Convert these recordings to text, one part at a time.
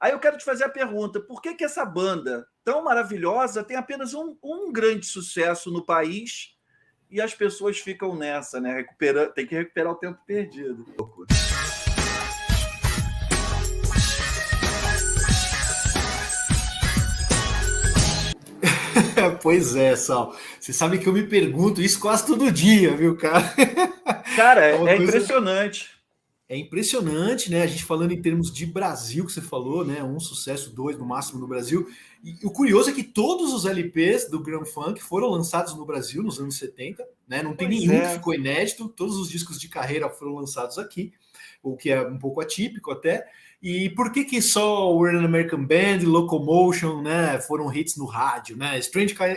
Aí eu quero te fazer a pergunta: por que essa banda tão maravilhosa tem apenas um grande sucesso no país e as pessoas ficam nessa, né? Tem que recuperar o tempo perdido. Pois é, Sal. Você sabe que eu me pergunto isso quase todo dia, viu, cara? Cara, É impressionante. É impressionante, né? A gente falando em termos de Brasil, que você falou, né? Um sucesso, dois no máximo no Brasil. E o curioso é que todos os LPs do Grand Funk foram lançados no Brasil nos anos 70, né? Não tem nenhum que ficou inédito, todos os discos de carreira foram lançados aqui, o que é um pouco atípico até. E por que só We're an American Band, Locomotion, né, foram hits no rádio, né? Strange Kind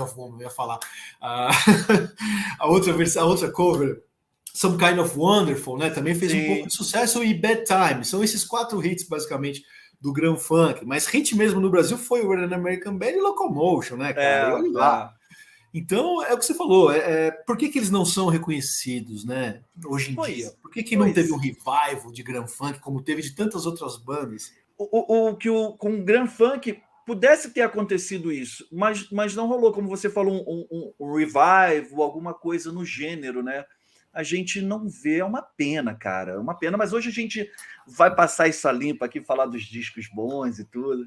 of Woman, eu ia falar. A outra cover, Some Kind of Wonderful, né? Também fez um pouco de sucesso, e Bad Time. São esses 4 hits, basicamente, do Grand Funk. Mas hit mesmo no Brasil foi o We're an American Band e Locomotion, né, cara? E olha lá. Então, é o que você falou. Por que eles não são reconhecidos, né? Hoje em dia? Por que não teve um revival de Grand Funk, como teve de tantas outras bandas? Com o Grand Funk pudesse ter acontecido isso, mas não rolou. Como você falou, um revival, alguma coisa no gênero, né? A gente não vê, é uma pena, cara, é uma pena, mas hoje a gente vai passar isso a limpo aqui, falar dos discos bons e tudo.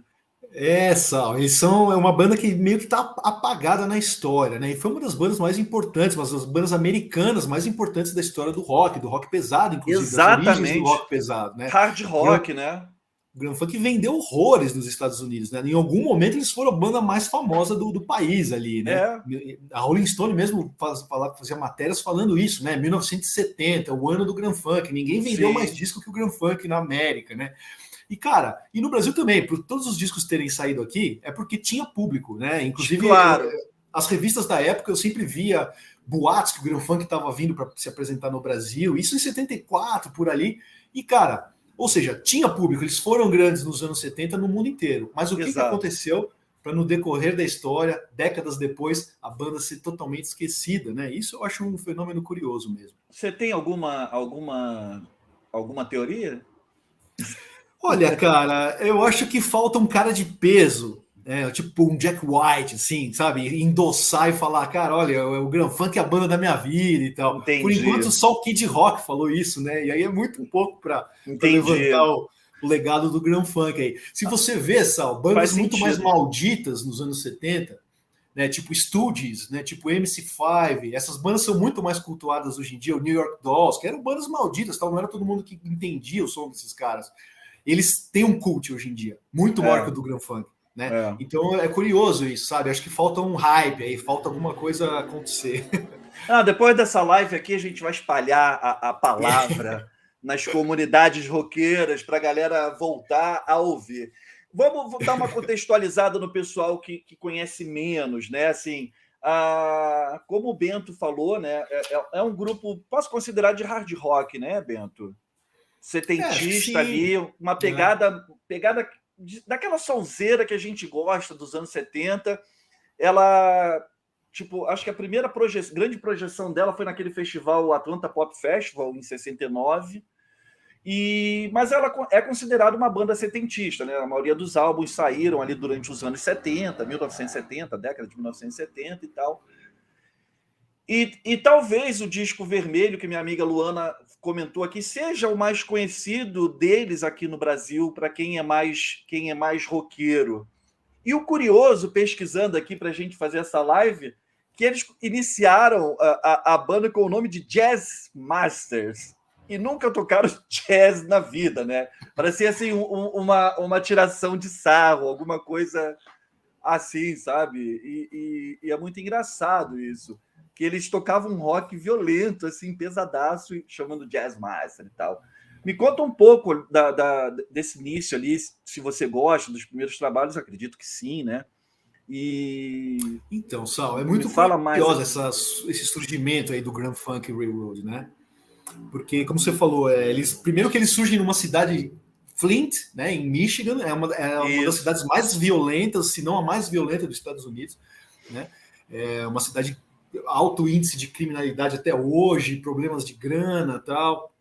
Sal, eles são uma banda que meio que tá apagada na história, né? E foi uma das bandas mais importantes, uma das bandas americanas mais importantes da história do rock pesado, inclusive, Exatamente. das origens do rock pesado, né? Hard rock, né? O Grand Funk vendeu horrores nos Estados Unidos, né? Em algum momento eles foram a banda mais famosa do país ali, né? A Rolling Stone mesmo fazia matérias falando isso, né? 1970, o ano do Grand Funk. Ninguém vendeu mais disco que o Grand Funk na América, né? E, cara, e no Brasil também, por todos os discos terem saído aqui, é porque tinha público, né? Inclusive, as revistas da época eu sempre via boatos que o Grand Funk estava vindo para se apresentar no Brasil, isso em 74, por ali. E, cara, ou seja, tinha público, eles foram grandes nos anos 70 no mundo inteiro. Mas o que aconteceu para, no decorrer da história, décadas depois, a banda ser totalmente esquecida, né? Isso eu acho um fenômeno curioso mesmo. Você tem alguma teoria? Olha, cara, eu acho que falta um cara de peso, né? Tipo um Jack White, assim, sabe? Endossar e falar, cara, olha, o Grand Funk é a banda da minha vida e tal. Entendi. Por enquanto, só o Kid Rock falou isso, né? E aí é muito pouco para levantar o legado do Grand Funk aí. Se você vê, Sal, bandas muito mais malditas nos anos 70, né? Tipo Stooges, né? Tipo MC5, essas bandas são muito mais cultuadas hoje em dia, o New York Dolls, que eram bandas malditas, tal, não era todo mundo que entendia o som desses caras. Eles têm um cult hoje em dia, muito maior que o do Grand Funk, né? Então é curioso isso, sabe? Acho que falta um hype aí, falta alguma coisa acontecer. Depois dessa live aqui, a gente vai espalhar a palavra nas comunidades roqueiras para a galera voltar a ouvir. Vamos dar uma contextualizada no pessoal que conhece menos, né? Assim, como o Bento falou, né? É um grupo, posso considerar de hard rock, né, Bento? Setentista ali, uma pegada daquela sonzeira que a gente gosta dos anos 70. Ela, tipo, acho que a primeira grande projeção dela foi naquele festival, o Atlanta Pop Festival, em 69. Mas ela é considerada uma banda setentista, né? A maioria dos álbuns saíram ali durante os anos 70, 1970, década de 1970 e tal. E talvez o disco vermelho, que minha amiga Luana comentou aqui, seja o mais conhecido deles aqui no Brasil, para quem é mais roqueiro. E o curioso, pesquisando aqui para a gente fazer essa live, que eles iniciaram a banda com o nome de Jazz Masters e nunca tocaram jazz na vida, né? Parecia assim uma tiração de sarro, alguma coisa assim, sabe? E é muito engraçado isso, que eles tocavam um rock violento, assim, pesadaço, chamando Jazz Master e tal. Me conta um pouco desse início ali, se você gosta dos primeiros trabalhos, acredito que sim, né? Então, Sal, é muito curioso esse surgimento aí do Grand Funk Railroad, né? Porque, como você falou, primeiro que eles surgem numa cidade, Flint, né, em Michigan, é uma das cidades mais violentas, se não a mais violenta dos Estados Unidos, né? É uma cidade alto índice de criminalidade até hoje, problemas de grana e tal.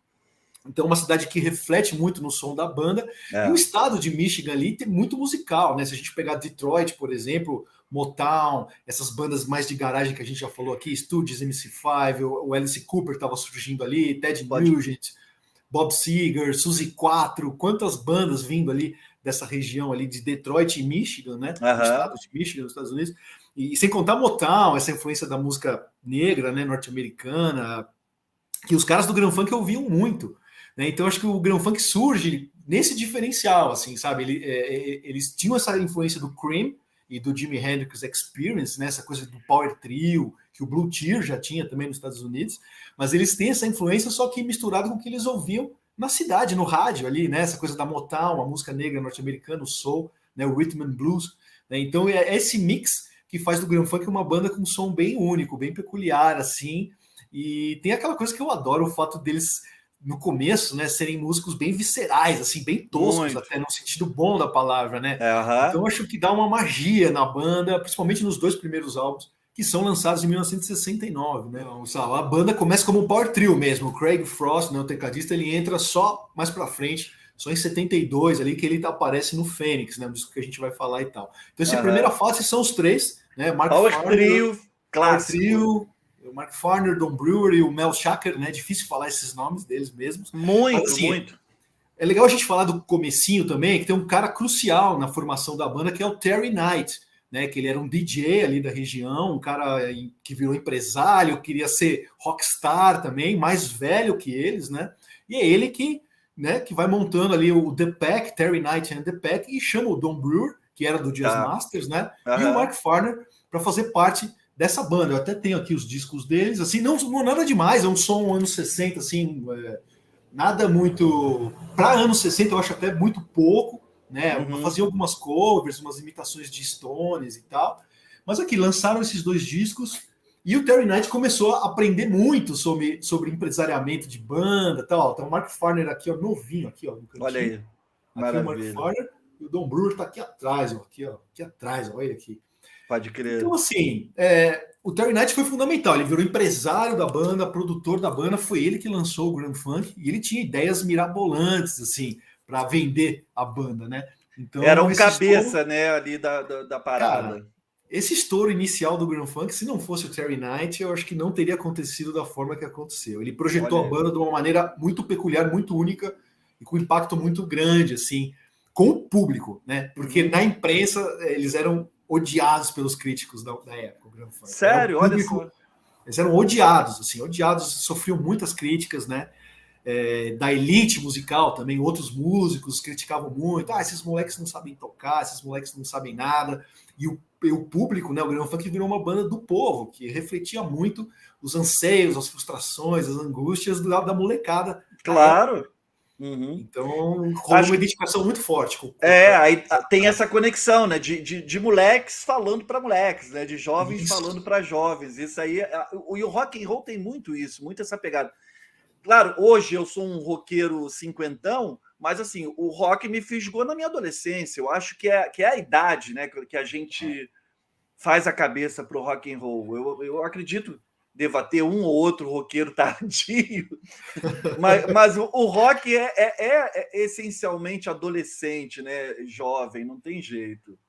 Então, é uma cidade que reflete muito no som da banda. E o estado de Michigan ali tem muito musical, né? Se a gente pegar Detroit, por exemplo, Motown, essas bandas mais de garagem que a gente já falou aqui, Stooges, MC5, o Alice Cooper estava surgindo ali, Ted Nugent, Bob Seger, Suzy 4, quantas bandas vindo ali dessa região ali de Detroit e Michigan, né? O estado de Michigan, nos Estados Unidos. E sem contar Motown, essa influência da música negra, né, norte-americana, que os caras do Grand Funk ouviam muito. Né? Então, acho que o Grand Funk surge nesse diferencial, assim, sabe? Eles tinham essa influência do Cream e do Jimi Hendrix Experience, né? Essa coisa do Power Trio, que o Blue Tear já tinha também nos Estados Unidos, mas eles têm essa influência, só que misturado com o que eles ouviam na cidade, no rádio ali, né? Essa coisa da Motown, a música negra norte-americana, o soul, né? O rhythm and blues. Né? Então, é esse mix que faz do Grand Funk uma banda com um som bem único, bem peculiar, assim. E tem aquela coisa que eu adoro, o fato deles, no começo, né, serem músicos bem viscerais, assim, bem toscos, até no sentido bom da palavra, né? Então eu acho que dá uma magia na banda, principalmente nos 2 primeiros álbuns, que são lançados em 1969, né? A banda começa como um power trio mesmo. O Craig Frost, né, o tecladista, ele entra só mais pra frente, só em 72 ali, que ele aparece no Fênix, né? Um disco que a gente vai falar e tal. Então essa primeira fase são os 3, né? Power Trio, clássico. Power Trio, o Mark Farner, Don Brewer e o Mel Shacker, né? Difícil falar esses nomes deles mesmos. Muito, mas, assim, muito. É legal a gente falar do comecinho também, que tem um cara crucial na formação da banda, que é o Terry Knight, né? Que ele era um DJ ali da região, um cara que virou empresário, queria ser rockstar também, mais velho que eles, né? E é ele que, né, que vai montando ali o The Pack, Terry Knight and The Pack, e chama o Don Brewer, que era do Jazz Masters, né? E o Mark Farner para fazer parte dessa banda. Eu até tenho aqui os discos deles, assim, não nada demais, é um som anos 60, assim, nada muito... Para anos 60 eu acho até muito pouco, né? Fazia algumas covers, umas imitações de Stones e tal, mas aqui, lançaram esses 2 discos, e o Terry Knight começou a aprender muito sobre empresariamento de banda e tal. Então o Mark Farner aqui, ó, novinho, aqui, ó, no cantinho. Olha aí, maravilha. Aqui o Mark Farner, e o Don Brewer tá aqui atrás, ó, aqui atrás, olha ele aqui. Pode crer. Então, assim, o Terry Knight foi fundamental. Ele virou empresário da banda, produtor da banda. Foi ele que lançou o Grand Funk. E ele tinha ideias mirabolantes, assim, para vender a banda, né? Então, era um cabeça, né, ali da parada. Cara, esse estouro inicial do Grand Funk, se não fosse o Terry Knight, eu acho que não teria acontecido da forma que aconteceu. Ele projetou a banda de uma maneira muito peculiar, muito única, e com impacto muito grande, assim, com o público, né? Porque na imprensa eles eram odiados pelos críticos da época. O Grand Funk. Sério? Olha só. Eles eram odiados, assim, sofriam muitas críticas, né? Da elite musical também, outros músicos criticavam muito. Esses moleques não sabem tocar, esses moleques não sabem nada. E o público, né? O Grand Funk virou uma banda do povo, que refletia muito os anseios, as frustrações, as angústias da molecada. Claro. Então, rola uma identificação muito forte. Aí tem essa conexão, né? De moleques falando para moleques, né? De jovens falando para jovens. Isso aí, e o rock and roll tem muito isso, muito essa pegada. Claro, hoje eu sou um roqueiro cinquentão, mas assim, o rock me fisgou na minha adolescência. Eu acho que é a idade, né? Que a gente faz a cabeça pro rock and roll. Eu acredito deva ter um ou outro roqueiro tardio, mas o rock é essencialmente adolescente, né? Jovem, não tem jeito.